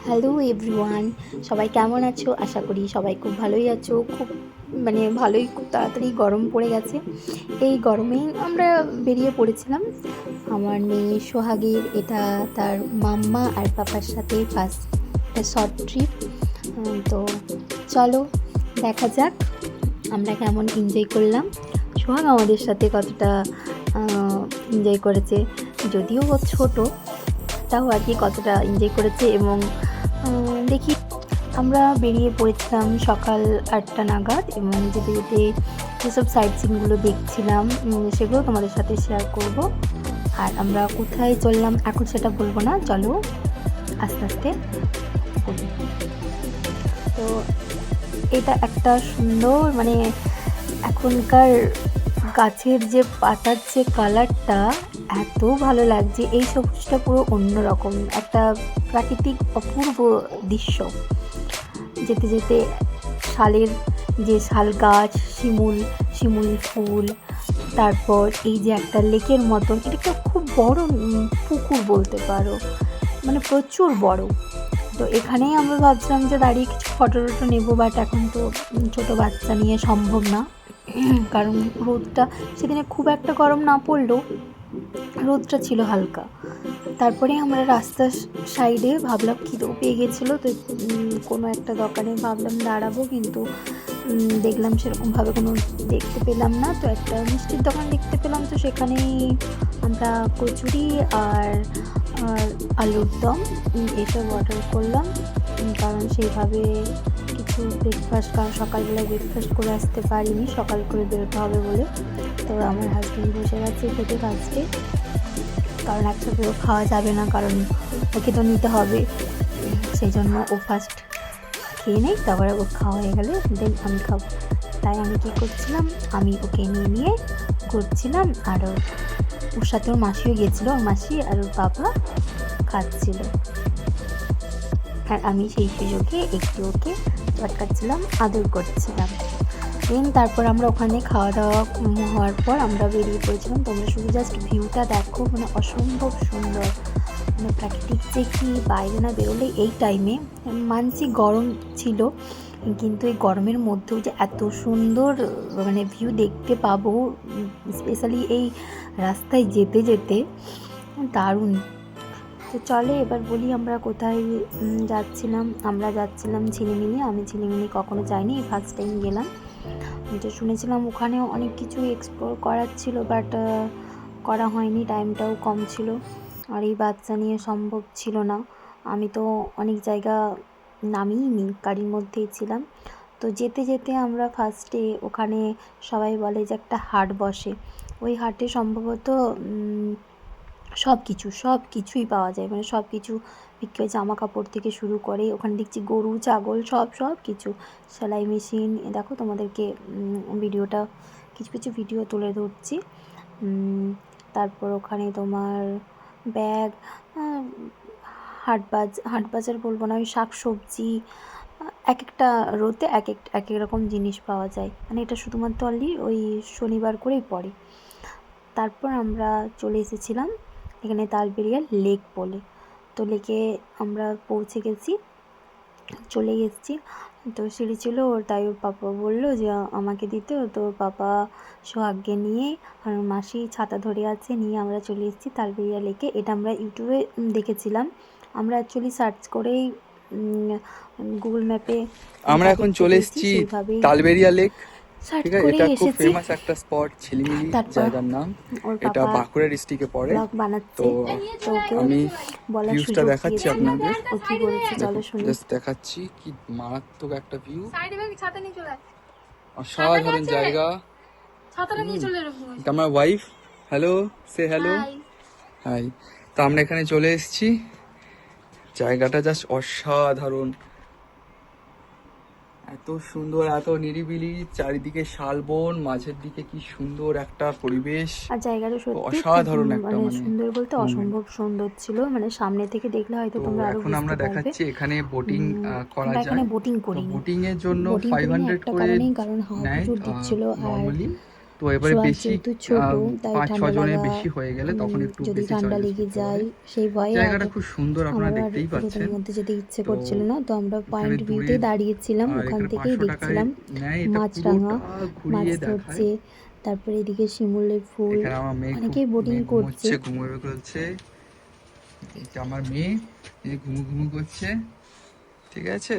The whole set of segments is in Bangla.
হ্যালো এভরিওয়ান, সবাই কেমন আছো? আশা করি সবাই খুব ভালোই আছো। খুব তাড়াতাড়ি গরম পড়ে গেছে। এই গরমেই আমরা বেরিয়ে পড়েছিলাম। আমার মেয়ে সোহাগের এটা তার মাম্মা আর পাপার সাথে ফার্স্ট একটা শর্ট ট্রিপ। তো চলো দেখা যাক আমরা কেমন এনজয় করলাম। সোহাগ আমাদের সাথে কতটা এনজয় করেছে, যদিও ও ছোটো, তাও আর কি কতটা এনজয় করেছে। এবং দেখি আমরা বেরিয়ে পড়েছিলাম সকাল 8টা নাগাদ, এবং যেতে যেতে যেসব সাইট সিনগুলো দেখছিলাম সেগুলো তোমাদের সাথে শেয়ার করব। আর আমরা কোথায় চললাম এখন সেটা বলবো না, চলো আস্তে আস্তে বলি। তো এটা একটা সুন্দর এখনকার গাছের যে পাতার যে কালারটা এত ভালো লাগছে, এই সবুজটা পুরো অন্যরকম একটা প্রাকৃতিক অপূর্ব দৃশ্য। যেতে যেতে শালের যে শাল গাছ, শিমুল ফুল, তারপর এই যে একটা লেকের মতন, এটা একটা খুব বড় পুকুর বলতে পারো, প্রচুর বড়। তো এখানেই আমরা ভাবছিলাম যে দাঁড়িয়ে কিছু ফটো নেবো, বাট এখন তো ছোটো বাচ্চা নিয়ে সম্ভব না। কারণ রোদটা সেদিনে খুব একটা গরম না পড়লেও রোদটা ছিল হালকা। তারপরে আমরা রাস্তার সাইডে ভাবলাম খিদেও পেয়ে গেছিলো, তো কোনো একটা দোকানে ভাবলাম দাঁড়াবো, কিন্তু দেখলাম সেরকমভাবে কোনো দেখতে পেলাম না। তো একটা মিষ্টির দোকান দেখতে পেলাম, তো সেখানেই আমরা কচুরি আর আলুর দম এসব অর্ডার করলাম। কারণ সেইভাবে কিছু ব্রেকফাস্ট, কারণ সকালবেলায় ব্রেকফাস্ট করে আসতে পারিনি, সকাল করে বেরোতে হবে বলে। তো আমার হাজব্যান্ড বসে গেছে খেতে ফার্স্টে, কারণ একসাথেও খাওয়া যাবে না, কারণ ওকে তো নিতে হবে। সেই জন্য ও ফার্স্ট খেয়ে নেই, তারপরে ও খাওয়া হয়ে গেলে দেন আমি খাবো। তাই আমি কী করছিলাম, আমি ওকে নিয়ে ঘুরছিলাম, আর ওর সাথে ওর মাসিও গিয়েছিলো, ওর মাসি আর ওর বাবা খাচ্ছিল, আর আমি সেই সুযোগে একটু ওকে চটকাচ্ছিলাম, আদর করছিলাম। দেন তারপর আমরা ওখানে খাওয়া দাওয়া হওয়ার পর আমরা বেরিয়ে পড়েছিলাম। তোমরা শুধু জাস্ট ভিউটা দেখো, অসম্ভব সুন্দর। প্রাকৃতিক যে কি, বাইরে না বেরোলে এই টাইমে, মানছি গরম ছিল, কিন্তু এই গরমের মধ্যেও যে এত সুন্দর ভিউ দেখতে পাবো, স্পেশালি এই রাস্তায় যেতে যেতে দারুণ। তো চলে এবার বলি আমরা কোথায় যাচ্ছিলাম। আমরা যাচ্ছিলাম ঝিলিমিলি। আমি ঝিলিমিলি কখনো যাইনি, ফার্স্ট টাইম গেলাম। যে শুনেছিলাম ওখানেও অনেক কিছু এক্সপ্লোর করার ছিল, বাট করা হয়নি, টাইমটাও কম ছিল, আর এই বাচ্চা নিয়ে সম্ভব ছিল না। আমি তো অনেক জায়গা নামিনি, গাড়ির মধ্যেই ছিলাম। তো যেতে যেতে আমরা ফার্স্টে ওখানে সবাই বলে যে একটা হাট বসে, ওই হাটে সম্ভবত সব কিছুই পাওয়া যায়, সব কিছু বিক্রি হয়, জামা কাপড় থেকে শুরু করে, ওখানে দেখছি গরু ছাগল সব কিছু, সেলাই মেশিন। দেখো তোমাদেরকে ভিডিওটা কিছু ভিডিও তুলে ধরছি। তারপর ওখানে তোমার ব্যাগ, হাট বাজার বলবো না, ওই শাক সবজি, এক একটা রোতে এক এক রকম জিনিস পাওয়া যায়, এটা শুধুমাত্র অনলি ওই শনিবার করেই পড়ে। তারপর আমরা চলে এসেছিলাম এখানে তালবেরিয়া লেক বলে। তো লেকে আমরা পৌঁছে গেছি, চলে এসেছি। তো সিঁড়ি ছিল ওর, তাই ওর পাপা বললো যে আমাকে দিতে, তো ওর পাপা সোহাগকে নিয়ে আর মাসি ছাতা ধরে আছে, নিয়ে আমরা চলে এসেছি তালবেরিয়া লেকে। এটা আমরা ইউটিউবে দেখেছিলাম, আমরা অ্যাকচুয়ালি সার্চ করেই গুগল ম্যাপে আমরা এখন চলে এসেছি তালবেরিয়া লেক। ঠিক আছে, এটা খুব ফেমাস একটা স্পট, ঝিলিমিলি জায়গার নাম। এটা বাঁকুড়া ডিস্ট্রিক্টে পড়ে। তো আমি ভিউজটা দেখাচ্ছি আপনাদের, জাস্ট দেখাচ্ছি কি মারাত্মক একটা ভিউ, অসাধারণ জায়গা। আমার ওয়াইফ, হ্যালো, সে হ্যালো, হাই। তো আমরা এখানে চলে এসেছি, জায়গাটা জাস্ট অসাধারণ, এত সুন্দর, এত নিরিবিলি, চারিদিকে শালবন, মাঝের দিকে কি সুন্দর একটা পরিবেশ, আর জায়গাটা সত্যি অসাধারণ একটা সুন্দর বলতে অসম্ভব সুন্দর ছিল, সামনে থেকে দেখলে হয়তো তোমরা আরো এখন আমরা দেখাচ্ছি এখানে বোটিং করা যায়। এখানে বোটিং করি, বোটিং এর জন্য বোটিং 500 একটা করে কারণেই, কারণ হাওয়া নেয় প্রচুর দিচ্ছিল, আর নরমালি। তো এবারে সোহাগ বেশি যেহেতু ছোট তাই 5-6 ঠান্ডা জনের লাগা, বেশি হয়ে গেলে তখন একটু যদি বেশি ঠান্ডা চার্জেস লেগে করতে পারে। যায় সেই ভয়ে আর জায়গাটা খুব সুন্দর, আপনারা আমার আর দেখতেই পাচ্ছেন। ভেতরের মধ্যে যেতে ইচ্ছে তো করছিল না, তো আমরা এখানে পয়েন্ট ভিউতে দূরের, দাঁড়িয়েছিলাম, আর ওখান এখানে থেকেই 500 টাকায় দেখছিলাম নেয়, এটা মাছরাঙা পুরোটা মাছ ঘুরিয়ে দেখায়। ধরছে, তারপরে এদিকে শিমুলের ফুল, এখানে আমার মেয়ে অনেকেই বোটিং করছে। ঘুমোচ্ছে, ঘুমোবে করছে। এটা আমার মেয়ে, এই ঘুমু ঘুমু করছে, ঠিক আছে।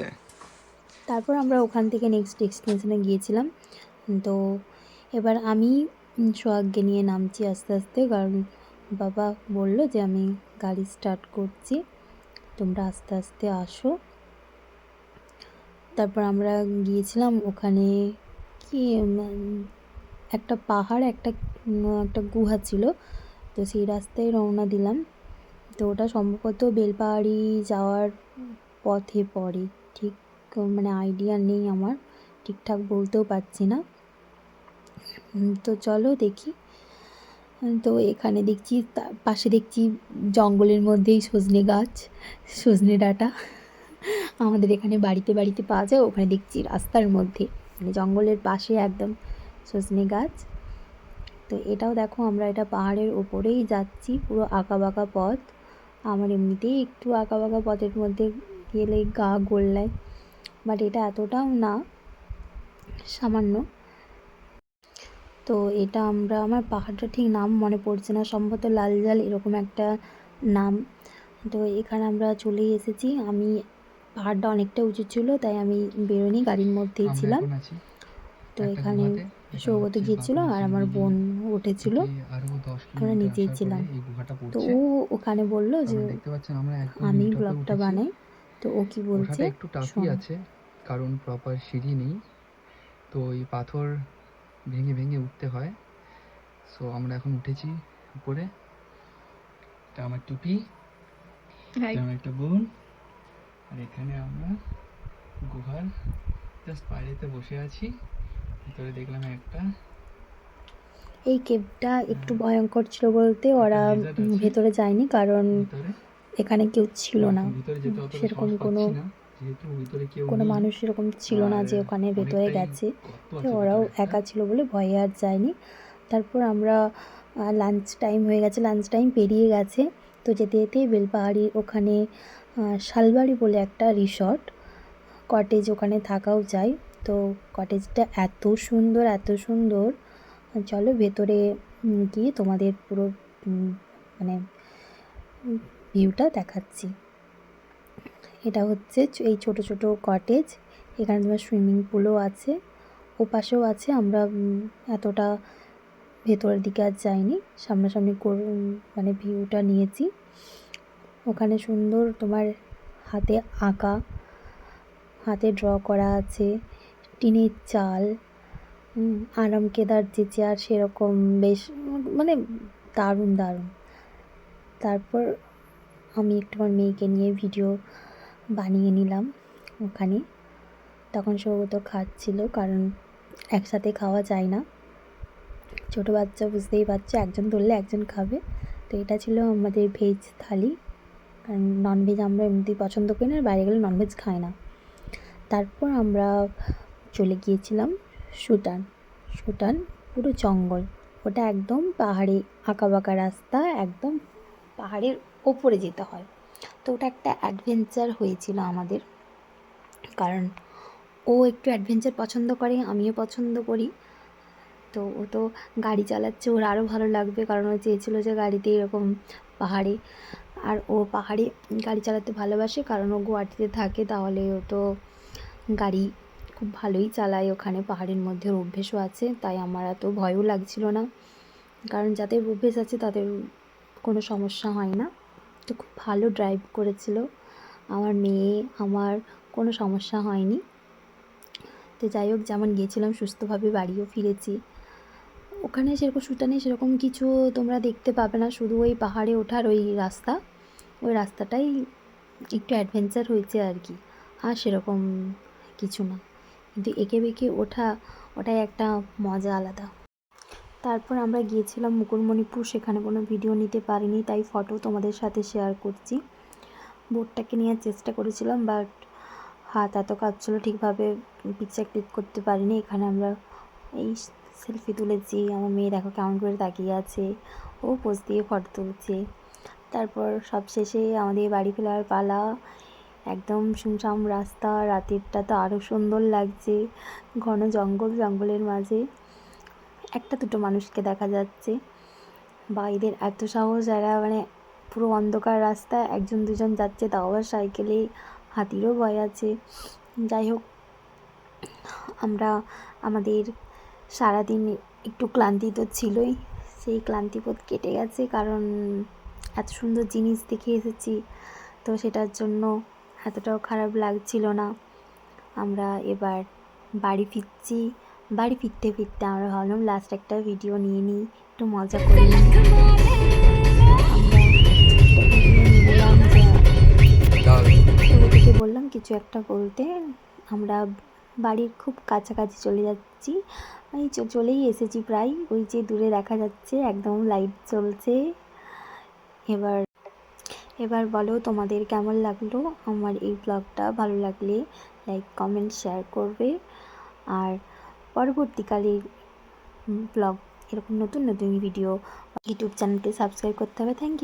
তারপর আমরা ওখান থেকে নেক্সট ডেস্টিনেশনে গিয়েছিলাম। তো এবার আমি সোহাগকে নিয়ে নামছি আস্তে আস্তে, কারণ বাবা বললো যে আমি গাড়ি স্টার্ট করছি, তোমরা আস্তে আস্তে আসো। তারপর আমরা গিয়েছিলাম ওখানে, কি একটা পাহাড়, একটা গুহা ছিল, তো সেই রাস্তায় রওনা দিলাম। তো ওটা সম্ভবত বেলপাহাড়ি যাওয়ার পথে পড়ে, ঠিক মানে আইডিয়া নেই আমার, ঠিকঠাক বলতেও পারছি না। তো চলো দেখি। তো এখানে দেখছি পাশে দেখছি জঙ্গলের মধ্যেই সজনে গাছ, সজনে ডাঁটা আমাদের এখানে বাড়িতে বাড়িতে পাওয়া যায়, ওখানে দেখছি রাস্তার মধ্যে, মানে জঙ্গলের পাশে একদম সজনে গাছ। তো এটাও দেখো, আমরা এটা পাহাড়ের ওপরেই যাচ্ছি, পুরো আঁকাবাঁকা পথ। আমার এমনিতেই একটু আঁকাবাঁকা পথের মধ্যে গেলে গা গোল্লায়, বাট এটা এতটাও না, সামান্য। তো এটা আমার পাহাড়টা ঠিক নাম মনে পড়ছে না, সম্ভবত লালজাল এরকম একটা নাম। তো এখানে আমরা চলেই এসেছি। আমি পাহাড়টা অনেকটা উঁচু ছিল, তাই আমি বেরোনি, গাড়ির মধ্যেই ছিলাম। তো এখানে সৌগত গিয়েছিল আর আমার বোন উঠেছিল, আমরা নিচেই ছিলাম। তো ও ওখানে বললো যে আমি ব্লগটা বানাই, তো ও কি বলছে একটু টাফই শোনো। আছে, কারণ প্রপার সিঁড়ি নেই, তো এই পাথর ভেঙে ভেঙে উঠতে হয়। সো আমরা এখন উঠেছি উপরে। এটা আমার টুপি, এটা আমার একটা বোন, আর এখানে আমরা গুহার জাস্ট বাইরেতে বসে আছি। ভিতরে দেখলাম একটা, এই কেভটা একটু ভয়ঙ্কর ছিল বলতে ওরা ভেতরে যায়নি, কারণ ভিতরে এখানে কেউ ছিল না, ভিতরে যেতে অতটা সেরকম সাহস কোনো পাচ্ছি না, যেহেতু ভিতরে কেউ কোনো নেই। মানুষ সেরকম ছিল না আর যে ওখানে ভেতরে অনেকটাই গেছে, গর্ত তো আছে ওরাও ভেতরে একটা। একা ছিল বলে ভয়ে আর যায়নি। তারপর আমরা লাঞ্চ টাইম হয়ে গেছে, লাঞ্চ টাইম পেরিয়ে গেছে। তো যেতে যেতে বেলপাহাড়ির ওখানে শালবাড়ি বলে একটা রিসর্ট কটেজ, ওখানে থাকাও যায়। তো কটেজটা এত সুন্দর, এত সুন্দর, চলো ভেতরে গিয়ে তোমাদের পুরো মানে ভিউটা দেখাচ্ছি। এটা হচ্ছে এই ছোট ছোট কটেজ, এখানে তোমার সুইমিং পুলও আছে, ও পাশেও আছে। আমরা এতটা ভেতরের দিকে আর যাইনি, সামনাসামনি মানে ভিউটা নিয়েছি। ওখানে সুন্দর তোমার হাতে আঁকা, হাতে ড্র করা আছে, টিনের চাল, আরাম কেদার যে চেয়ার সেরকম, বেশ মানে দারুণ দারুণ। তারপর আমি একটু আমার মেয়েকে নিয়ে ভিডিও বানিয়ে নিলাম ওখানে। তখন সৌগত খাচ্ছিল, কারণ একসাথে খাওয়া যায় না, ছোটো বাচ্চা বুঝতেই পারছো, একজন ধরলে একজন খাবে। তো এটা ছিল আমাদের ভেজ থালি, কারণ ননভেজ আমরা এমনিতেই পছন্দ করি না, বাইরে গেলে ননভেজ খাই না। তারপর আমরা চলে গিয়েছিলাম সুটান। সুটান পুরো জঙ্গল, ওটা একদম পাহাড়ে আঁকাবাঁকা রাস্তা, একদম পাহাড়ের ওপরে যেতে হয়। তো ওটা একটা অ্যাডভেঞ্চার হয়েছিল আমাদের, কারণ ও একটু অ্যাডভেঞ্চার পছন্দ করে, আমিও পছন্দ করি। তো ও তো গাড়ি চালাচ্ছে, ওর আরও ভালো লাগবে, কারণ ও চেয়েছিলো যে গাড়িতে এরকম পাহাড়ে, আর ও পাহাড়ে গাড়ি চালাতে ভালোবাসে, কারণ ও গুয়াহাটিতে থাকে, তাহলে ও তো গাড়ি খুব ভালোই চালায় ওখানে, পাহাড়ের মধ্যে ওর অভ্যেসও আছে, তাই আমার এত ভয়ও লাগছিল না, কারণ যাদের অভ্যেস আছে তাদের কোনো সমস্যা হয় না। তো খুব ভালো ড্রাইভ করেছিল আমার মেয়ে, আমার কোনো সমস্যা হয়নি। তো যাই হোক, যেমন গিয়েছিলাম সুস্থভাবে বাড়িও ফিরেছি। ওখানে সেরকম সুটানে সেরকম কিছু তোমরা দেখতে পাবে না, শুধু ওই পাহাড়ে ওঠার ওই রাস্তা, ওই রাস্তাটাই একটু অ্যাডভেঞ্চার হয়েছে আর কি, আর সেরকম কিছু না, কিন্তু এঁকে বেঁকে ওঠা, ওটাই একটা মজা আলাদা। তারপর আমরা গিয়েছিলাম মুকুটমণিপুর, সেখানে কোনো ভিডিও নিতে পারিনি, তাই ফটো তোমাদের সাথে শেয়ার করছি। বোটটাকে নেওয়ার চেষ্টা করেছিলাম, বাট হাত এত কাঁপছিল ঠিকভাবে পিকচার ক্লিক করতে পারিনি। এখানে আমরা এই সেলফি তুলেছি। আমার মেয়ে দেখো কেমন করে তাকিয়ে আছে, ও পোজ দিয়ে ফটো তুলছে। তারপর সব শেষে আমাদের বাড়ি ফেরার পালা। একদম শুনশান রাস্তা, রাতেরটা তো আরও সুন্দর লাগছে, ঘন জঙ্গল, জঙ্গলের মাঝে একটা দুটো মানুষকে দেখা যাচ্ছে। বা এদের এত সাহস, এরা মানে পুরো অন্ধকার রাস্তা, একজন দুজন যাচ্ছে, তাও আবার সাইকেলে, হাতিরও ভয় আছে। যাই হোক, আমরা আমাদের সারাদিন একটু ক্লান্তি তো ছিলই, সেই ক্লান্তিবোধ কেটে গেছে, কারণ এত সুন্দর জিনিস দেখে এসেছি, তো সেটার জন্য এতটাও খারাপ লাগছিল না। আমরা এবার বাড়ি ফিরছি। বাড়ি ফিরতে ফিরতে আমরা ভাবলাম লাস্ট একটা ভিডিও নিয়ে নিই, একটু মজা করে নিই। আমরা একটা ভিডিও নিয়ে নিলাম, শুরু থেকে বললাম কিছু একটা বলতে। আমরা বাড়ির খুব কাছাকাছি চলে যাচ্ছি, এই চলেই এসেছি প্রায়। ওই যে দূরে দেখা যাচ্ছে একদম লাইট জ্বলছে। এবার বলো তোমাদের কেমন লাগলো আমার এই ব্লগটা। ভালো লাগলে লাইক, কমেন্ট, শেয়ার করবে। আর পরবর্তীকালে ব্লগ, এরকম নতুন নতুন ভিডিও ইউটিউব চ্যানেলকে সাবস্ক্রাইব করতে হবে। Thank you.